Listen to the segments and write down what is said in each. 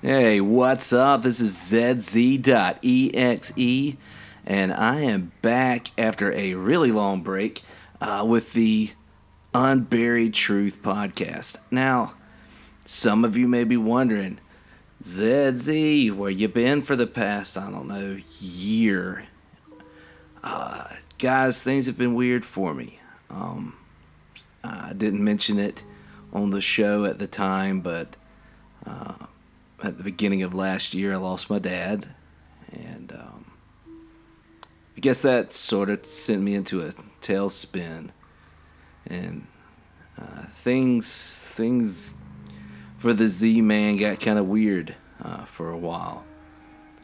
Hey, what's up? This is Zedz.exe, and I am back after a really long break with the Unburied Truth podcast. Now, some of you may be wondering, Zedz, where you been for the past, year? Guys, things have been weird for me. I didn't mention it on the show at the time, but at the beginning of last year, I lost my dad, and I guess that sort of sent me into a tailspin, and things for the Z-Man got kind of weird for a while.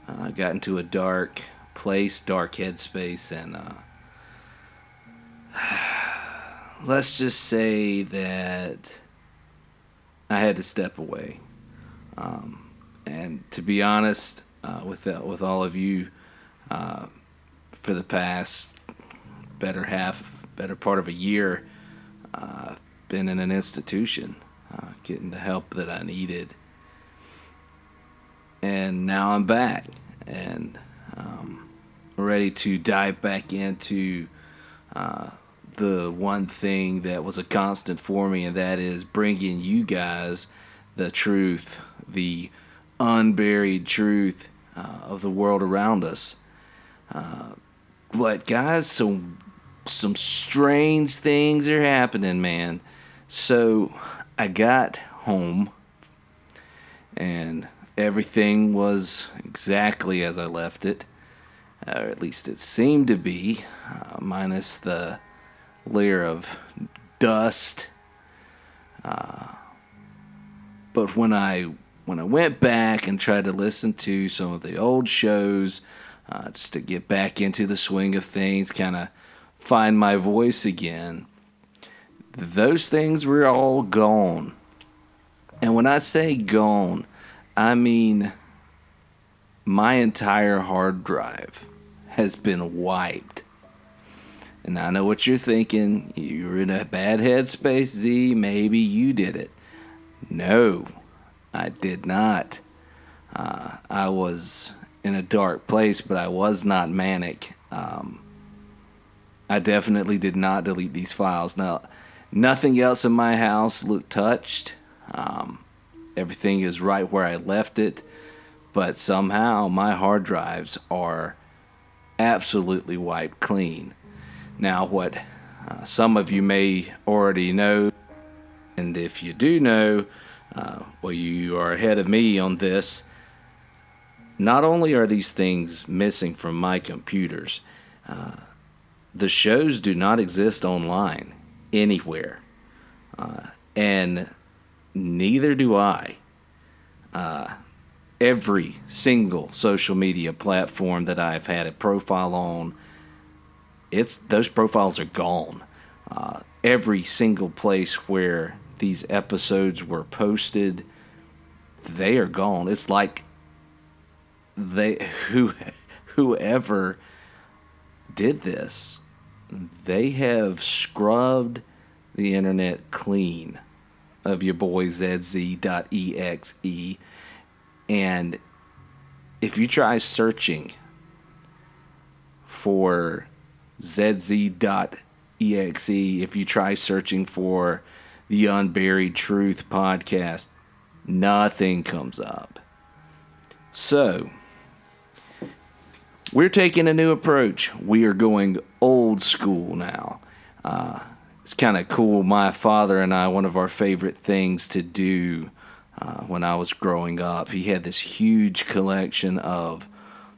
I got into a dark place, dark headspace, and let's just say that I had to step away. And to be honest, with all of you, for the past better part of a year, been in an institution, getting the help that I needed, and now I'm back and ready to dive back into the one thing that was a constant for me, and that is bringing you guys the truth, the unburied truth of the world around us. But guys, some strange things are happening, man. So I got home and everything was exactly as I left it, or at least it seemed to be, minus the layer of dust. But when I went back and tried to listen to some of the old shows, just to get back into the swing of things, kind of find my voice again, those things were all gone. And when I say gone, I mean my entire hard drive has been wiped. And I know what you're thinking. You're in a bad headspace, Z. Maybe you did it. No, I did not. I was in a dark place, but I was not manic. I definitely did not delete these files. Now, nothing else in my house looked touched. Everything is right where I left it, but somehow my hard drives are absolutely wiped clean. Now, what some of you may already know, and if you do know, well, you are ahead of me on this. Not only are these things missing from my computers, the shows do not exist online anywhere, and neither do I. Every single social media platform that I've had a profile on, those profiles are gone. Every single place where these episodes were posted, they are gone. It's like whoever did this, they have scrubbed the internet clean of your boy Zedz.exe. And if you try searching for Zedz.exe, if you try searching for the Unburied Truth podcast, nothing comes up. So, we're taking a new approach. We are going old school now. It's kind of cool. My father and I, one of our favorite things to do when I was growing up, he had this huge collection of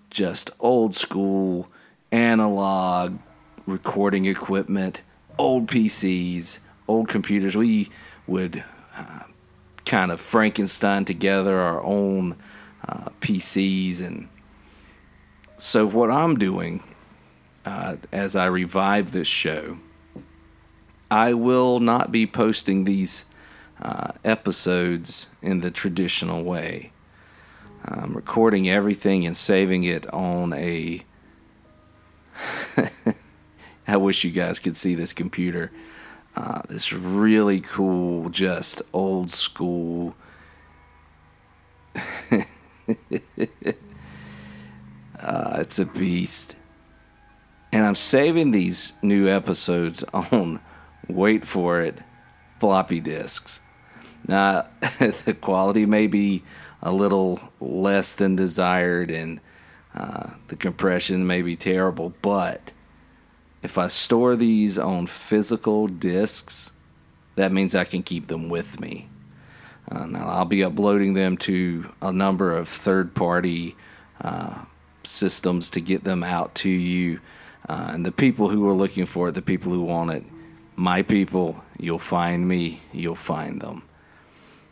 just old school analog recording equipment, old PCs, old computers. We would kind of Frankenstein together our own PCs. And so what I'm doing as I revive this show, I will not be posting these episodes in the traditional way. I'm recording everything and saving it on a I wish you guys could see this computer. This really cool, just old school It's a beast. And I'm saving these new episodes on, wait for it, floppy disks. Now, the quality may be a little less than desired, and the compression may be terrible, but if I store these on physical disks, that means I can keep them with me. Now, I'll be uploading them to a number of third-party systems to get them out to you. And the people who are looking for it, the people who want it, my people, you'll find me, you'll find them.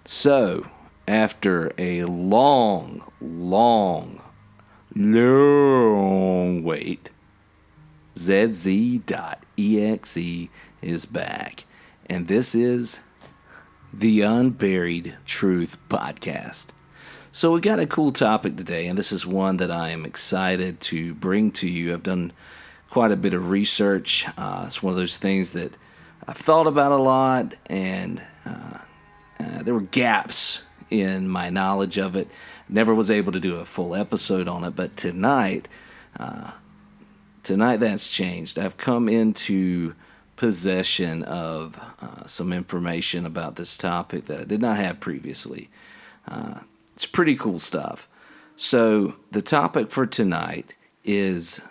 So, after a long wait, Zedz.exe is back. And this is the Unburied Truth Podcast. So we got a cool topic today, and this is one that I am excited to bring to you. I've done quite a bit of research. It's one of those things that I've thought about a lot, and there were gaps in my knowledge of it. Never was able to do a full episode on it, but tonight that's changed. I've come into possession of some information about this topic that I did not have previously. It's pretty cool stuff. So the topic for tonight is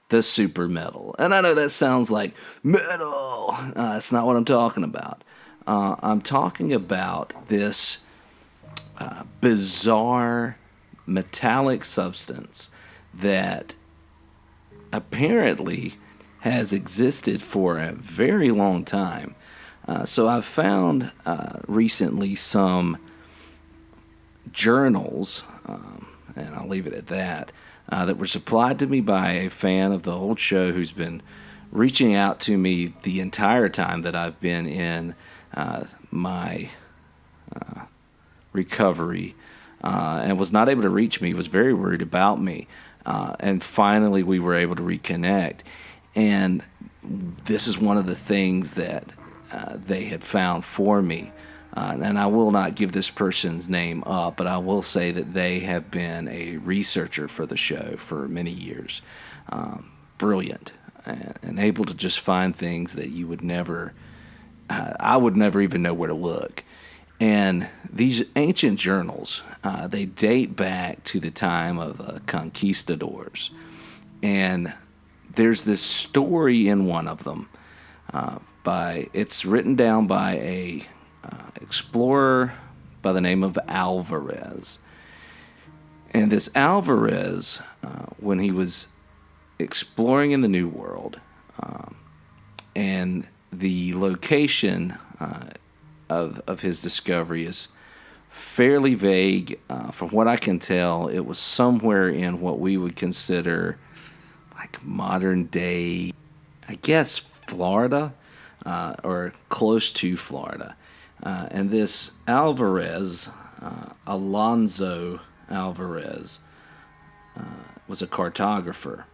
the super metal. And I know that sounds like metal. That's not what I'm talking about. I'm talking about this bizarre metallic substance that apparently has existed for a very long time. So I've found recently some journals, and I'll leave it at that, that were supplied to me by a fan of the old show who's been reaching out to me the entire time that I've been in my recovery, and was not able to reach me, was very worried about me, and finally we were able to reconnect. And this is one of the things that they had found for me. And I will not give this person's name up, but I will say that they have been a researcher for the show for many years. Brilliant, and able to just find things that you would never, I would never even know where to look. And these ancient journals, they date back to the time of the conquistadors. And there's this story in one of them. It's written down by a explorer by the name of Alvarez. And this Alvarez, when he was exploring in the New World, and the location of his discovery is fairly vague. From what I can tell, it was somewhere in what we would consider like modern day, I guess, Florida, or close to Florida. And this Alvarez, Alonso Alvarez, was a cartographer,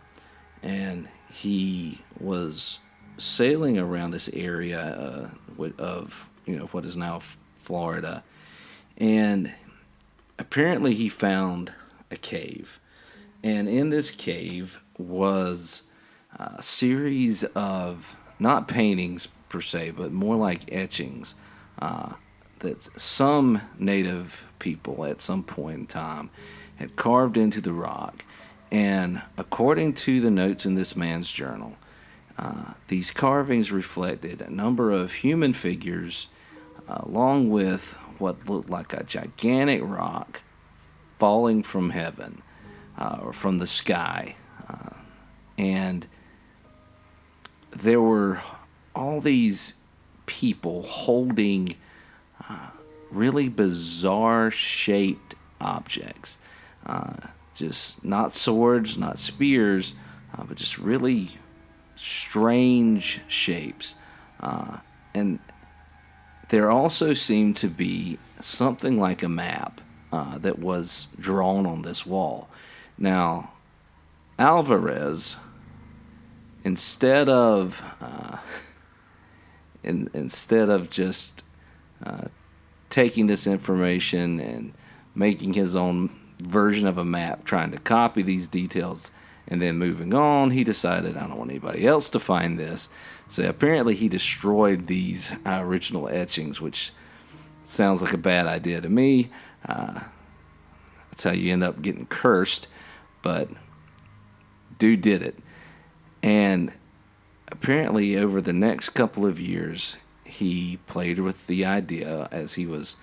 and he was sailing around this area of what is now Florida, and apparently he found a cave, and in this cave was a series of not paintings per se, but more like etchings that some native people at some point in time had carved into the rock. And according to the notes in this man's journal, these carvings reflected a number of human figures along with what looked like a gigantic rock falling from heaven or from the sky. And there were all these people holding really bizarre shaped objects. Just not swords, not spears, but just really strange shapes. And there also seemed to be something like a map that was drawn on this wall. Now, Alvarez, instead of just taking this information and making his own version of a map, trying to copy these details, and then moving on, he decided, I don't want anybody else to find this. So apparently he destroyed these original etchings, which sounds like a bad idea to me. That's how you end up getting cursed. But dude did it. And apparently over the next couple of years, he played with the idea as he was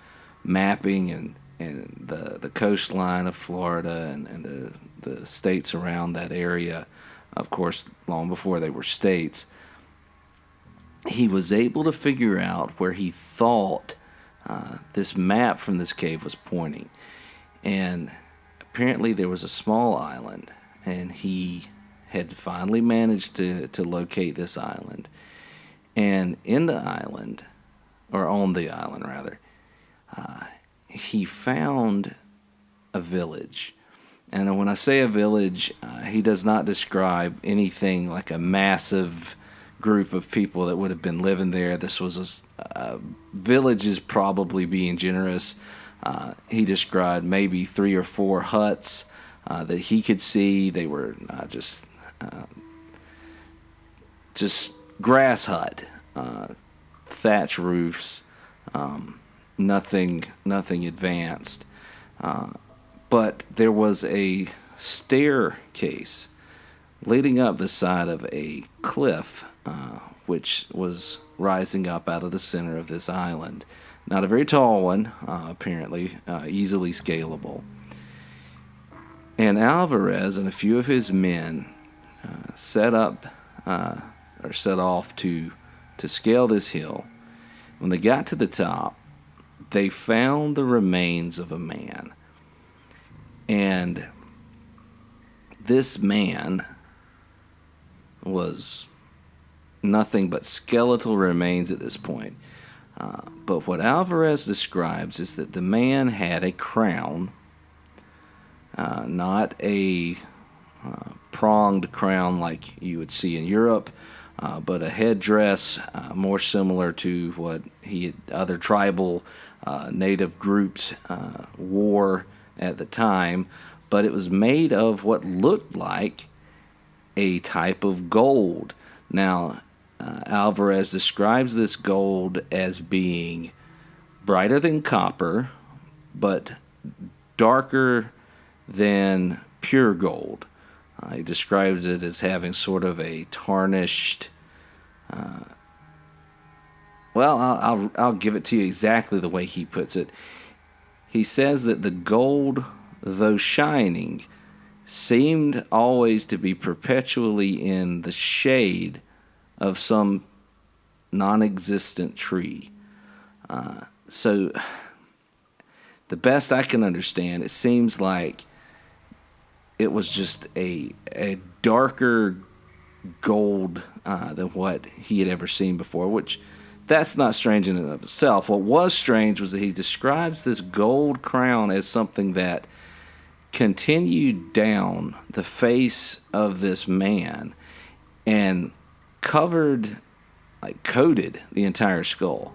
mapping and the coastline of Florida and the states around that area, of course, long before they were states. He was able to figure out where he thought this map from this cave was pointing. And apparently there was a small island, and he had finally managed to locate this island. And in the island, or on the island rather, he found a village. And when I say a village, he does not describe anything like a massive group of people that would have been living there. This was a village, is probably being generous. He described maybe 3 or 4 huts that he could see. They were just grass hut, thatch roofs, nothing advanced. But there was a staircase leading up the side of a cliff, which was rising up out of the center of this island. Not a very tall one, apparently, easily scalable. And Alvarez and a few of his men set off to scale this hill. When they got to the top, they found the remains of a man. And this man was nothing but skeletal remains at this point. But what Alvarez describes is that the man had a crown, not a pronged crown like you would see in Europe, but a headdress more similar to what other tribal native groups wore at the time, but it was made of what looked like a type of gold. Now, Alvarez describes this gold as being brighter than copper, but darker than pure gold. He describes it as having sort of a tarnished... I'll give it to you exactly the way he puts it. He says that the gold, though shining, seemed always to be perpetually in the shade of some non-existent tree. So, the best I can understand, it seems like it was just a darker gold than what he had ever seen before, which that's not strange in and of itself. What was strange was that he describes this gold crown as something that continued down the face of this man and coated the entire skull.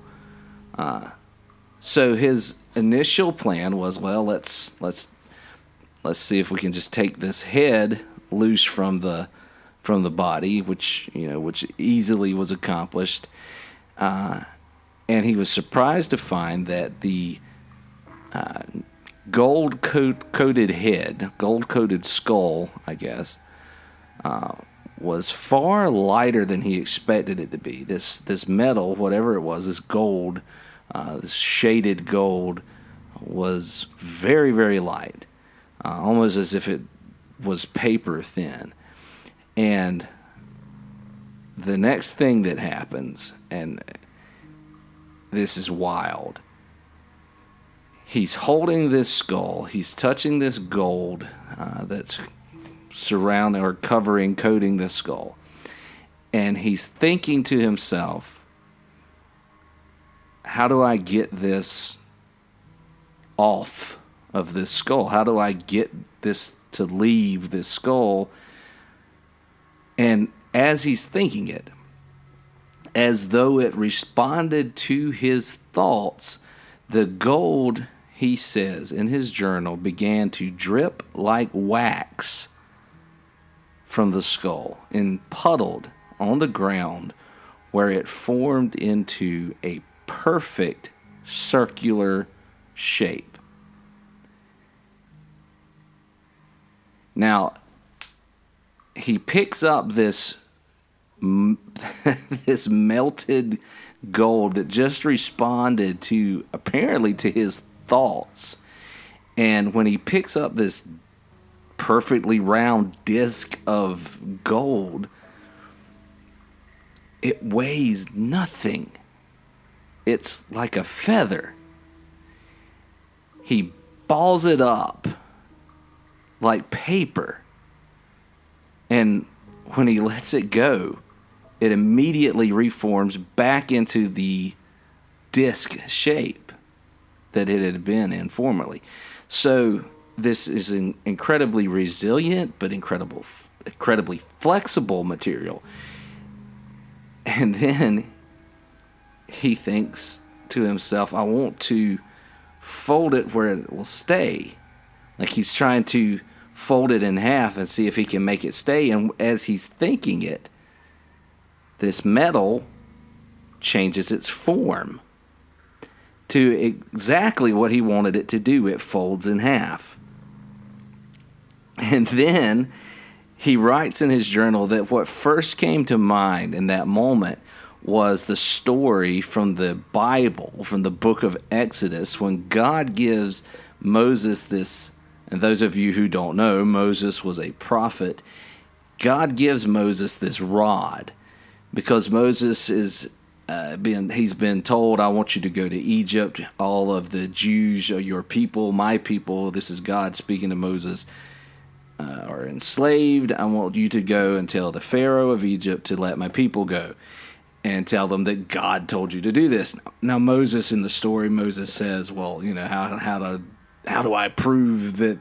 So his initial plan was, well, let's see if we can just take this head loose from the body, which easily was accomplished. And he was surprised to find that the gold-coated head, gold-coated skull, I guess, was far lighter than he expected it to be. This metal, whatever it was, this gold, this shaded gold, was very, very light, almost as if it was paper thin. And the next thing that happens, and this is wild, he's holding this skull, he's touching this gold that's surrounding or coating the skull, and he's thinking to himself, how do I get this off of this skull? How do I get this to leave this skull? And as he's thinking it, as though it responded to his thoughts, the gold he says in his journal, began to drip like wax from the skull and puddled on the ground, where it formed into a perfect circular shape. Now, he picks up this this melted gold that just responded to, apparently, to his thoughts. And when he picks up this perfectly round disc of gold, it weighs nothing. It's like a feather. He balls it up like paper. And when he lets it go, it immediately reforms back into the disc shape that it had been in formerly. So this is an incredibly resilient but incredibly flexible material. And then he thinks to himself, I want to fold it where it will stay. Like he's trying to fold it in half and see if he can make it stay. And as he's thinking it, this metal changes its form to exactly what he wanted it to do. It folds in half. And then he writes in his journal that what first came to mind in that moment was the story from the Bible, from the book of Exodus, when God gives Moses this, and those of you who don't know, Moses was a prophet. God gives Moses this rod because Moses he's been told, I want you to go to Egypt. All of the Jews are your people, my people. This is God speaking to Moses. Are enslaved. I want you to go and tell the Pharaoh of Egypt to let my people go, and tell them that God told you to do this. Now Moses, in the story, Moses says, well, how do I prove that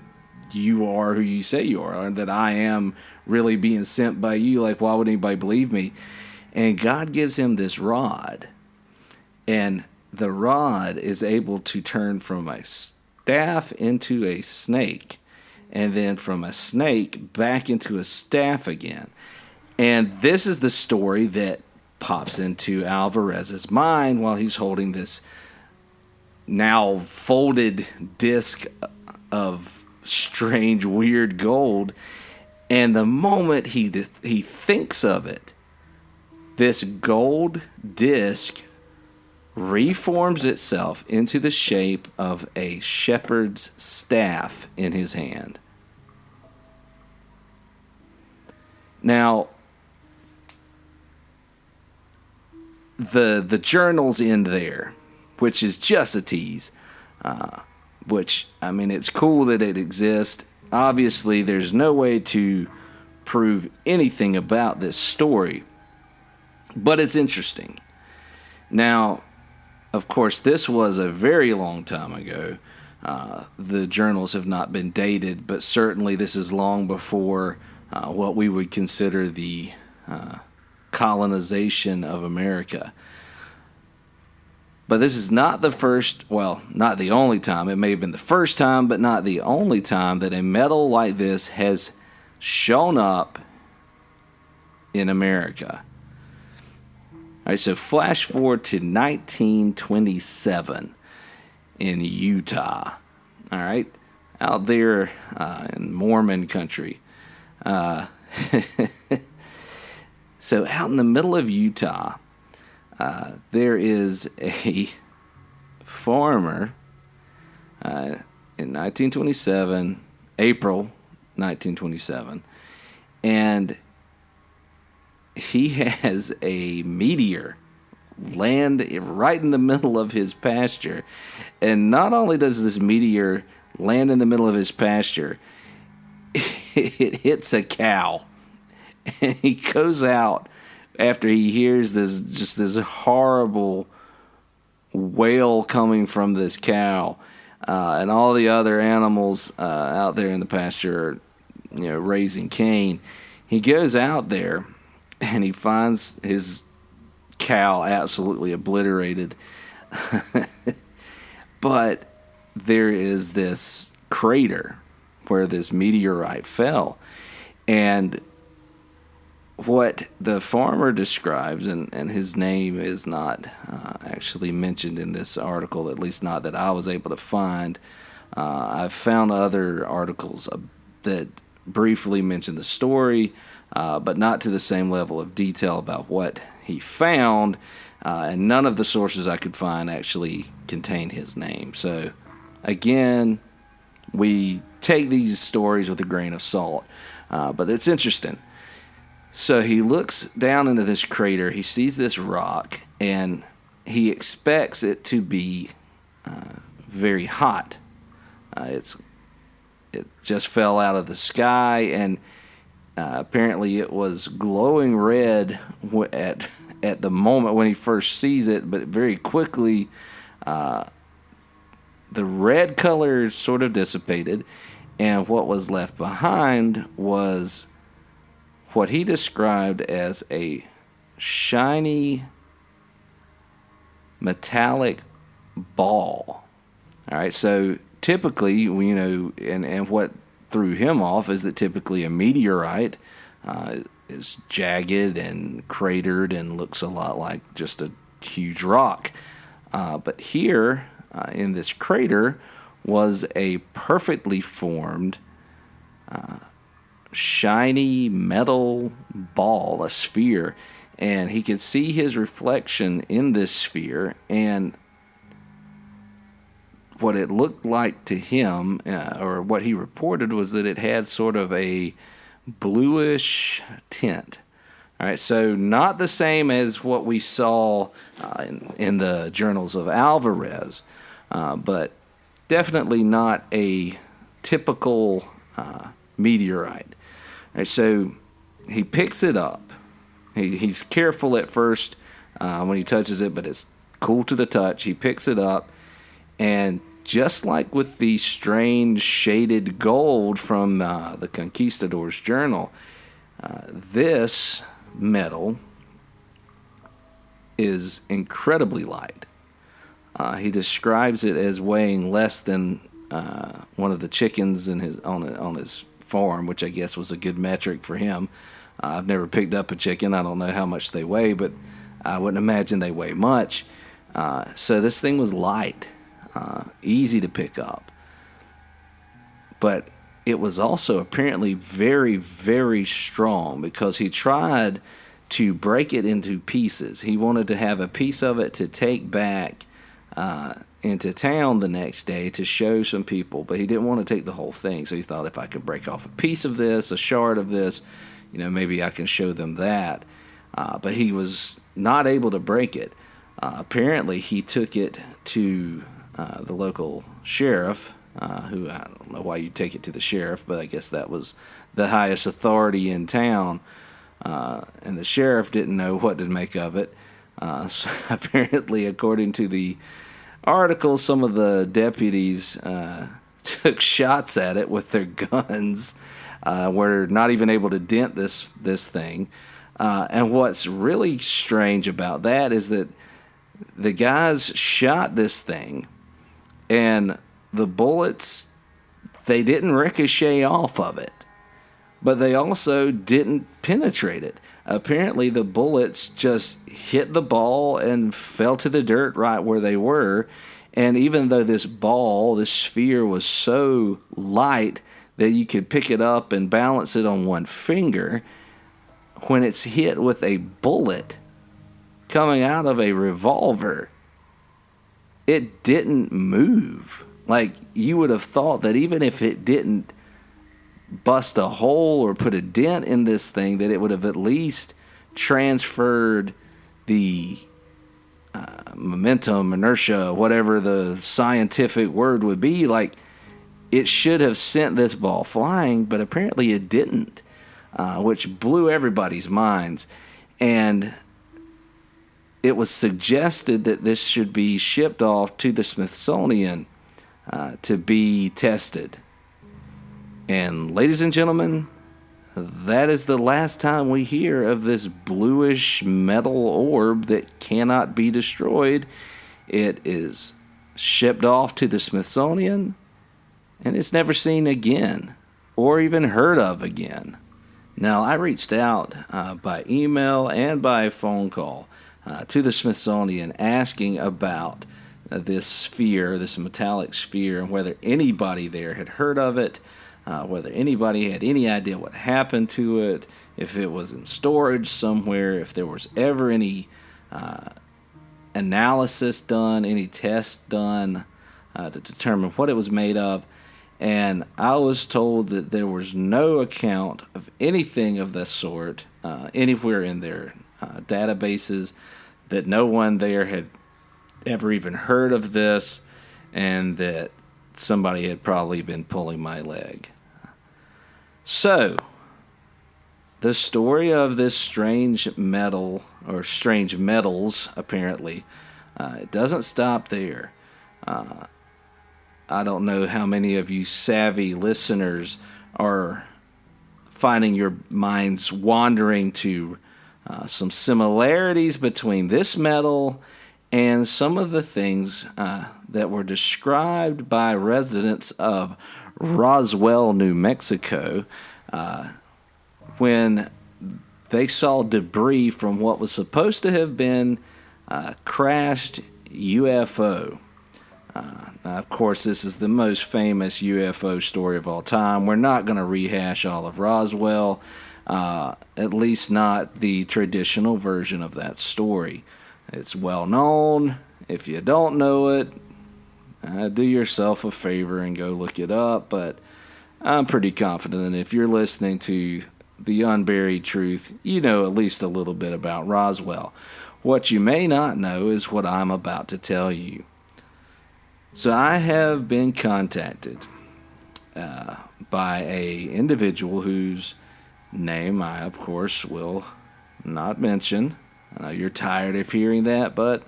you are who you say you are, and that I am really being sent by you? Like, why would anybody believe me? And God gives him this rod, and the rod is able to turn from a staff into a snake, and then from a snake back into a staff again. And this is the story that pops into Alvarez's mind while he's holding this now folded disc of strange, weird gold. And the moment he thinks of it, this gold disc reforms itself into the shape of a shepherd's staff in his hand. Now, the journals end there, which is just a tease. Which, I mean, it's cool that it exists. Obviously, there's no way to prove anything about this story, but it's interesting. Now, of course, this was a very long time ago. The journals have not been dated, but certainly this is long before what we would consider the colonization of America. But this is not the first, well, not the only time. It may have been the first time, but not the only time that a metal like this has shown up in America. All right, so flash forward to 1927 in Utah. All right, out there in Mormon country. So out in the middle of Utah, there is a farmer in 1927, April 1927, and he has a meteor land right in the middle of his pasture. And not only does this meteor land in the middle of his pasture, it hits a cow. And he goes out after he hears this horrible wail coming from this cow, and all the other animals out there in the pasture are, raising Cain. He goes out there and he finds his cow absolutely obliterated. But there is this crater where this meteorite fell. And what the farmer describes, and his name is not actually mentioned in this article, at least not that I was able to find. I've found other articles that briefly mention the story, but not to the same level of detail about what he found. And none of the sources I could find actually contained his name. So, again, we take these stories with a grain of salt, but it's interesting. So he looks down into this crater, he sees this rock, and he expects it to be very hot. It just fell out of the sky, and apparently it was glowing red at the moment when he first sees it, but very quickly the red color sort of dissipated, and what was left behind was what he described as a shiny metallic ball. All right, so typically, and what threw him off is that typically a meteorite is jagged and cratered and looks a lot like just a huge rock. But here in this crater was a perfectly formed shiny metal ball, a sphere, and he could see his reflection in this sphere, and what it looked like to him, or what he reported, was that it had sort of a bluish tint. All right, so not the same as what we saw in the journals of Alvarez, but definitely not a typical meteorite. All right, so he picks it up. He's careful at first when he touches it, but it's cool to the touch. He picks it up, and just like with the strange shaded gold from the Conquistador's journal, this metal is incredibly light. He describes it as weighing less than one of the chickens on his farm, which I guess was a good metric for him. I've never picked up a chicken. I don't know how much they weigh, but I wouldn't imagine they weigh much. So this thing was light, easy to pick up. But it was also apparently very, very strong, because he tried to break it into pieces. He wanted to have a piece of it to take back into town the next day to show some people, but he didn't want to take the whole thing. So he thought, if I could break off a piece of this, a shard of this, maybe I can show them that. But he was not able to break it. Apparently, he took it to the local sheriff, who, I don't know why you take it to the sheriff, but I guess that was the highest authority in town. And the sheriff didn't know what to make of it. So apparently, according to the article, some of the deputies took shots at it with their guns. Were not even able to dent this thing. And what's really strange about that is that the guys shot this thing, and the bullets, they didn't ricochet off of it, but they also didn't penetrate it. Apparently, the bullets just hit the ball and fell to the dirt right where they were. And even though this sphere was so light that you could pick it up and balance it on one finger, when it's hit with a bullet coming out of a revolver, it didn't move. Like, you would have thought that even if it didn't bust a hole or put a dent in this thing, that it would have at least transferred the momentum, inertia, whatever the scientific word would be. Like, it should have sent this ball flying, but apparently it didn't, which blew everybody's minds. And it was suggested that this should be shipped off to the Smithsonian to be tested. And ladies and gentlemen, that is the last time we hear of this bluish metal orb that cannot be destroyed. It is shipped off to the Smithsonian, and it's never seen again or even heard of again. Now, I reached out by email and by phone call to the Smithsonian asking about this sphere, this metallic sphere, and whether anybody there had heard of it, whether anybody had any idea what happened to it, if it was in storage somewhere, if there was ever any analysis done, any tests done to determine what it was made of. And I was told that there was no account of anything of this sort anywhere in their databases, that no one there had ever even heard of this, and that somebody had probably been pulling my leg. So, the story of this strange metal, or strange metals, apparently, it doesn't stop there. I don't know how many of you savvy listeners are finding your minds wandering to some similarities between this metal and some of the things that were described by residents of Roswell, New Mexico, when they saw debris from what was supposed to have been a crashed UFO. Now, of course, this is the most famous UFO story of all time. We're not going to rehash all of Roswell, at least not the traditional version of that story. It's well known. If you don't know it, do yourself a favor and go look it up. But I'm pretty confident that if you're listening to The Unburied Truth, you know at least a little bit about Roswell. What you may not know is what I'm about to tell you. So I have been contacted by a individual whose name I, of course, will not mention. I know you're tired of hearing that, but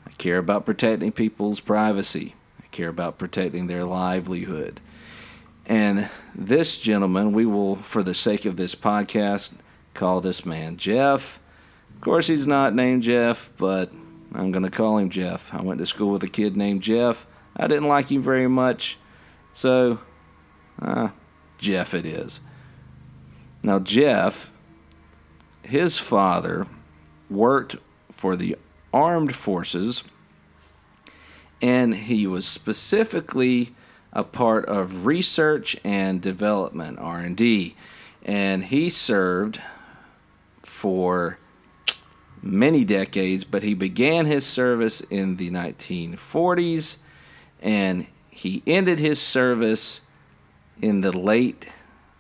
I care about protecting people's privacy. I care about protecting their livelihood. And this gentleman, we will, for the sake of this podcast, call this man Jeff. Of course, he's not named Jeff, but I'm going to call him Jeff. I went to school with a kid named Jeff. I didn't like him very much, so Jeff it is. Now, Jeff, his father worked for the armed forces, and he was specifically a part of research and development, R&D, and he served for many decades, but he began his service in the 1940s, and he ended his service in the late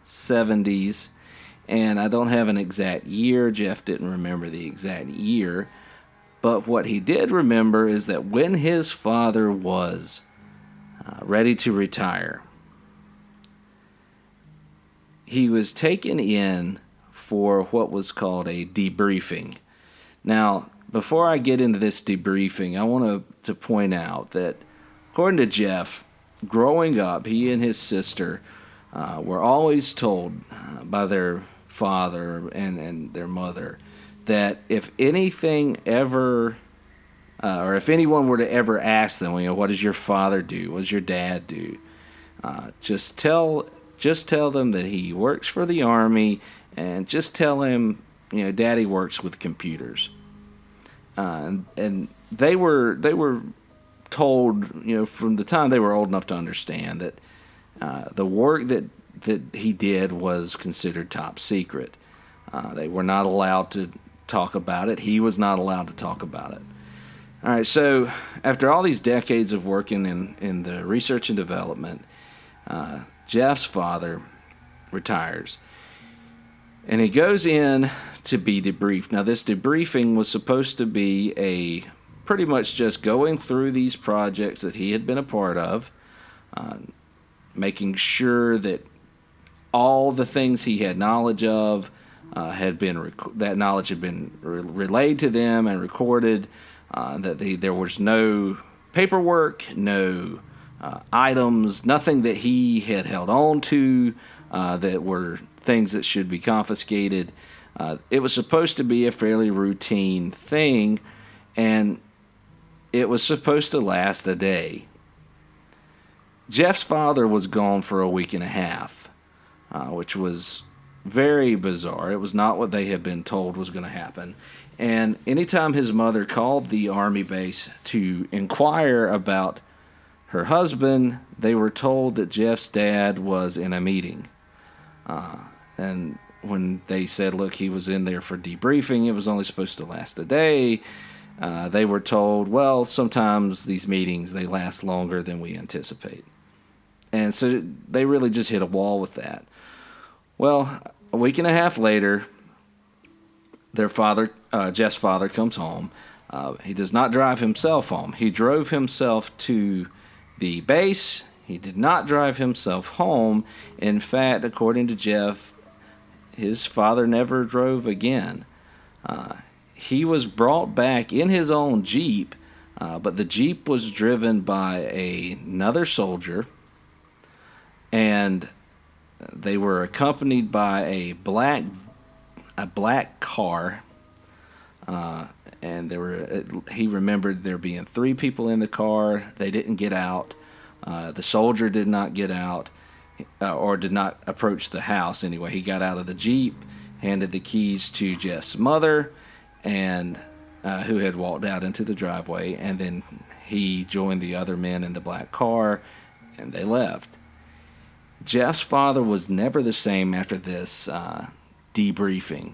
70s, and I don't have an exact year. Jeff didn't remember the exact year, but what he did remember is that when his father was ready to retire, he was taken in for what was called a debriefing. Now, before I get into this debriefing, I want to point out that according to Jeff, growing up, he and his sister were always told by their father and their mother that if anything ever, or if anyone were to ever ask them, what does your father do? What does your dad do? Just tell them that he works for the Army, and just tell him, Daddy works with computers. And they were told, from the time they were old enough to understand that the work that he did was considered top secret. They were not allowed to talk about it. He was not allowed to talk about it. All right, so after all these decades of working in the research and development, Jeff's father retires. And he goes in to be debriefed. Now, this debriefing was supposed to be pretty much just going through these projects that he had been a part of, making sure that all the things he had knowledge of that knowledge had been relayed to them and recorded, that there was no paperwork, no items, nothing that he had held on to that were things that should be confiscated. It was supposed to be a fairly routine thing, and it was supposed to last a day. Jeff's father was gone for a week and a half, which was very bizarre. It was not what they had been told was going to happen. And anytime his mother called the army base to inquire about her husband, they were told that Jeff's dad was in a meeting. And when they said, look, he was in there for debriefing, it was only supposed to last a day, they were told, well, sometimes these meetings, they last longer than we anticipate. And so they really just hit a wall with that. Well, a week and a half later, their father, Jeff's father, comes home. He does not drive himself home. He drove himself to the base. He did not drive himself home. In fact, according to Jeff, his father never drove again. He was brought back in his own Jeep, but the Jeep was driven by another soldier, and they were accompanied by a black car, and he remembered there being 3 people in the car. They didn't get out. The soldier did not get out, or did not approach the house anyway. He got out of the Jeep, handed the keys to Jeff's mother, and who had walked out into the driveway, and then he joined the other men in the black car, and they left. Jeff's father was never the same after this debriefing.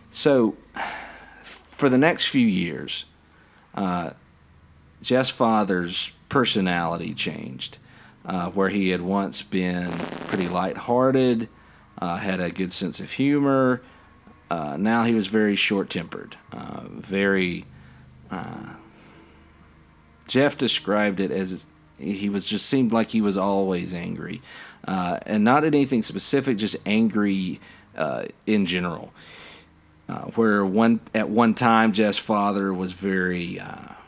So, for the next few years, Jeff's father's personality changed, where he had once been pretty lighthearted, had a good sense of humor. Now he was very short-tempered, Jeff described it as seemed like he was always angry, and not at anything specific, just angry in general. Where at one time Jeff's father was very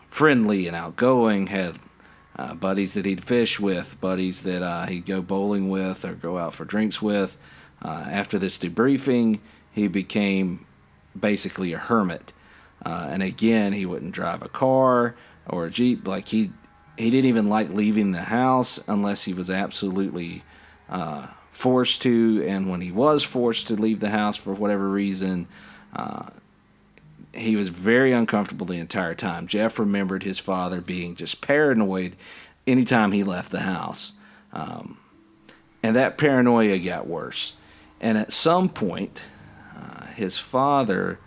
friendly and outgoing, had buddies that he'd fish with, buddies that he'd go bowling with or go out for drinks with. After this debriefing, he became basically a hermit. And again, he wouldn't drive a car or a Jeep. Like he didn't even like leaving the house unless he was absolutely forced to. And when he was forced to leave the house for whatever reason, he was very uncomfortable the entire time. Jeff remembered his father being just paranoid anytime he left the house. And that paranoia got worse. And at some point, his father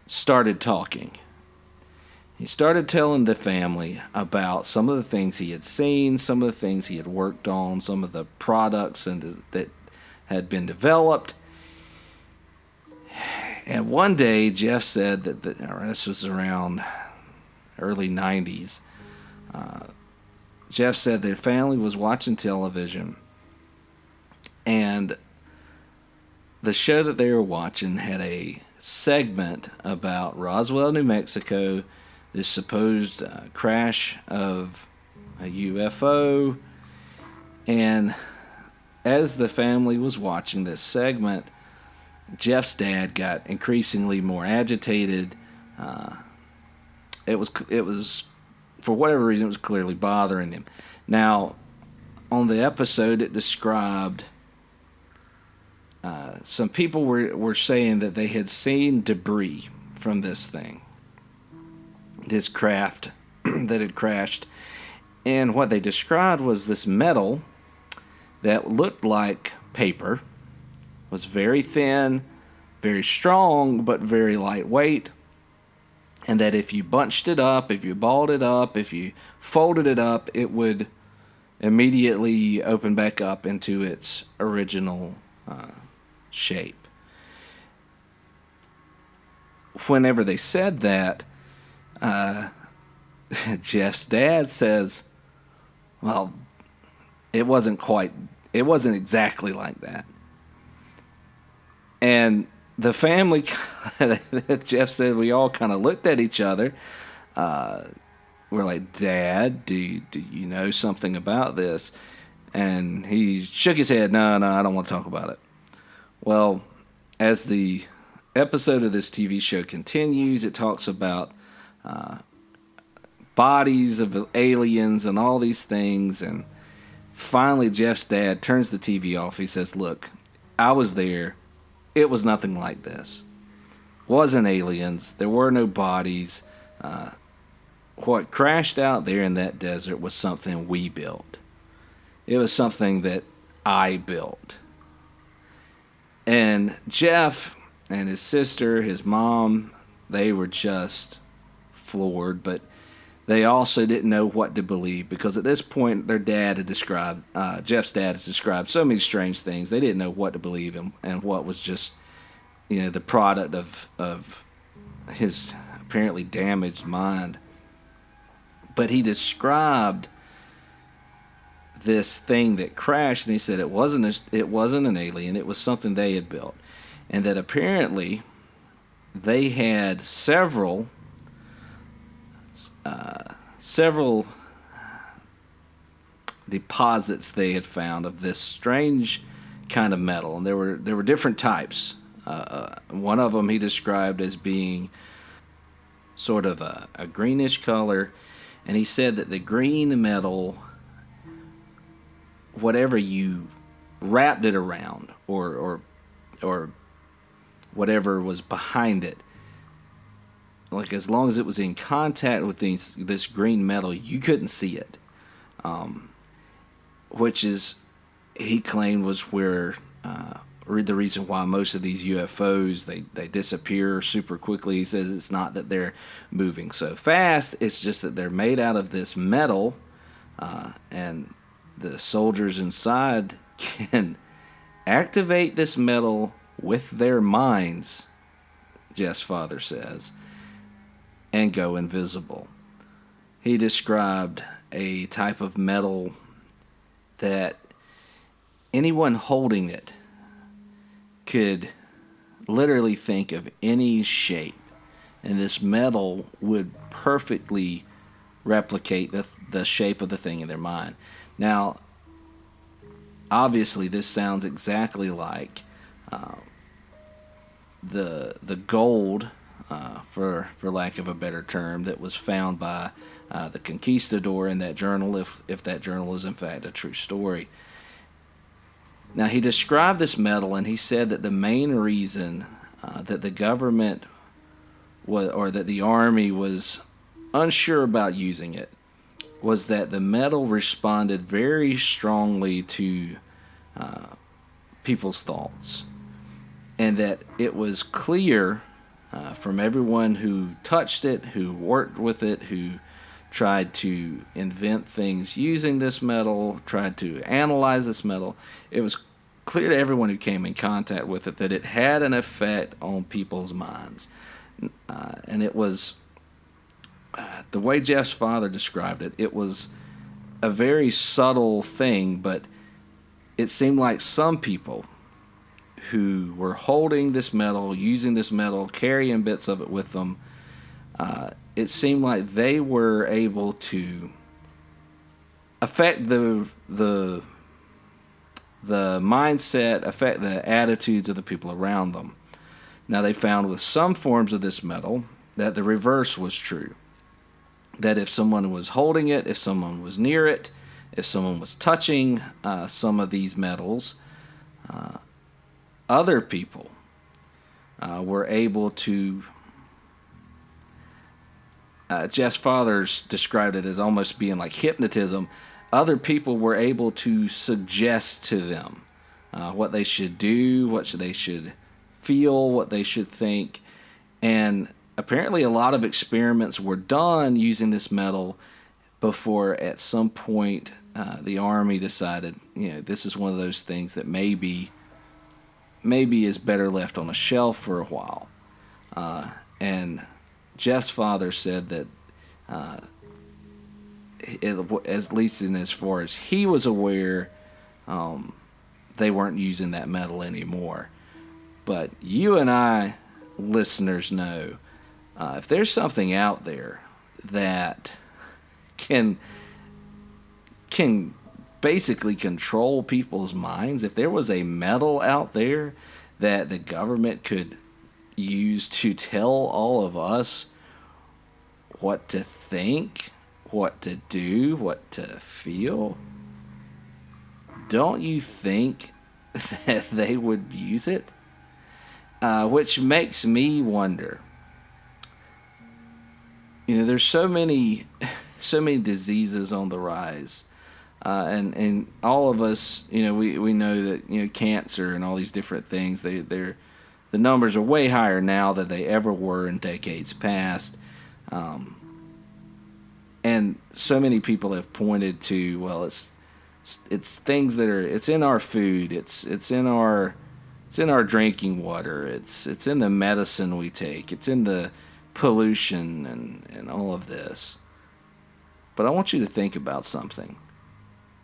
started talking. He started telling the family about some of the things he had seen, some of the things he had worked on, some of the products that had been developed. And one day, Jeff said that this was around early 90s. Jeff said their family was watching television, and the show that they were watching had a segment about Roswell, New Mexico, this supposed crash of a UFO. And as the family was watching this segment, Jeff's dad got increasingly more agitated. It was for whatever reason, it was clearly bothering him. Now, on the episode, it described some people were saying that they had seen debris from this thing, this craft that had crashed. And what they described was this metal that looked like paper, was very thin, very strong, but very lightweight. And that if you bunched it up, if you balled it up, if you folded it up, it would immediately open back up into its original shape. Whenever they said that, Jeff's dad says, well, it wasn't exactly like that. And the family, Jeff said, we all kind of looked at each other. We're like, Dad, do you know something about this? And he shook his head, no, I don't want to talk about it. Well, as the episode of this TV show continues, it talks about bodies of aliens and all these things. And finally, Jeff's dad turns the TV off. He says, "Look, I was there. It was nothing like this. Wasn't aliens. There were no bodies. What crashed out there in that desert was something we built. It was something that I built." And Jeff and his sister, his mom, they were just floored, but they also didn't know what to believe, because at this point their dad had described, Jeff's dad has described so many strange things. They didn't know what to believe in, and what was just, the product of his apparently damaged mind. But he described this thing that crashed, and he said it wasn't an alien. It was something they had built, and that apparently they had several deposits they had found of this strange kind of metal, and there were different types. One of them he described as being sort of a greenish color, and he said that the green metal, whatever you wrapped it around, or whatever was behind it, like as long as it was in contact with this green metal, you couldn't see it, which is, he claimed, was where the reason why most of these UFOs, they disappear super quickly. He says it's not that they're moving so fast, it's just that they're made out of this metal, and the soldiers inside can activate this metal with their minds, Jeff's father says, and go invisible. He described a type of metal that anyone holding it could literally think of any shape, and this metal would perfectly replicate the shape of the thing in their mind. Now, obviously, this sounds exactly like the gold, for lack of a better term, that was found by the conquistador in that journal, if that journal is in fact a true story. Now, he described this metal, and he said that the main reason that the government or that the army was unsure about using it was that the metal responded very strongly to people's thoughts, and that it was clear from everyone who touched it, who worked with it, who tried to invent things using this metal, tried to analyze this metal. It was clear to everyone who came in contact with it that it had an effect on people's minds. And it was, the way Jeff's father described it, it was a very subtle thing, but it seemed like some people who were holding this metal, using this metal, carrying bits of it with them, it seemed like they were able to affect the mindset, affect the attitudes of the people around them. Now, they found with some forms of this metal that the reverse was true. That if someone was holding it, if someone was near it, if someone was touching some of these metals, other people were able to, Jeff's fathers described it as almost being like hypnotism. Other people were able to suggest to them what they should do, what they should feel, what they should think. And apparently a lot of experiments were done using this metal before at some point the Army decided, this is one of those things that maybe is better left on a shelf for a while. And Jeff's father said that, at least in as far as he was aware, they weren't using that metal anymore. But you and I, listeners, know if there's something out there that can basically control people's minds, if there was a metal out there that the government could use to tell all of us what to think what to do, what to feel, don't you think that they would use it? Which makes me wonder. There's so many diseases on the rise, and all of us, we know that cancer and all these different things. The numbers are way higher now than they ever were in decades past. And so many people have pointed to, well, it's things that it's in our food, it's in our drinking water, it's in the medicine we take, it's in the pollution and all of this. But I want you to think about something.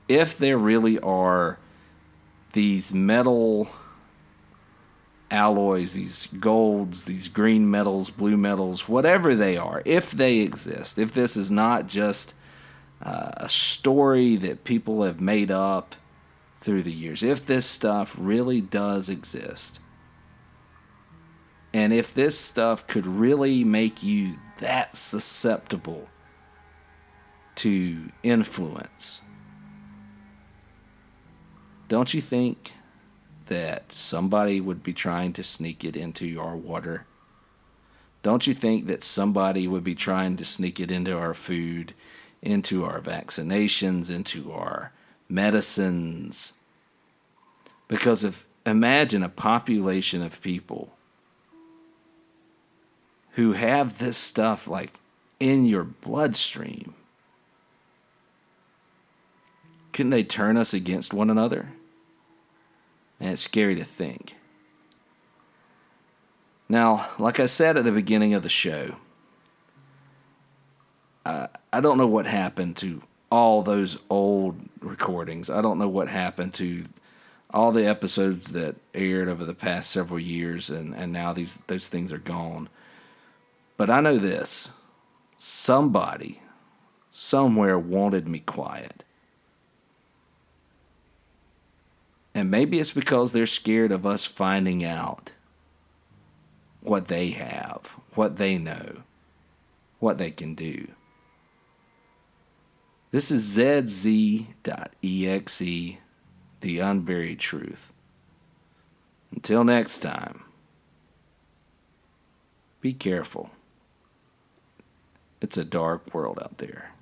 If there really are these metal alloys, these golds, these green metals, blue metals, whatever they are, if they exist, if this is not just a story that people have made up through the years, if this stuff really does exist, and if this stuff could really make you that susceptible to influence, don't you think that somebody would be trying to sneak it into our water? Don't you think that somebody would be trying to sneak it into our food, into our vaccinations, into our medicines? Because imagine a population of people who have this stuff like in your bloodstream. Couldn't they turn us against one another? And it's scary to think. Now, like I said at the beginning of the show, I don't know what happened to all those old recordings. I don't know what happened to all the episodes that aired over the past several years, and now those things are gone. But I know this. Somebody, somewhere wanted me quiet. And maybe it's because they're scared of us finding out what they have, what they know, what they can do. This is Zedz.exe, the unburied truth. Until next time, be careful. It's a dark world out there.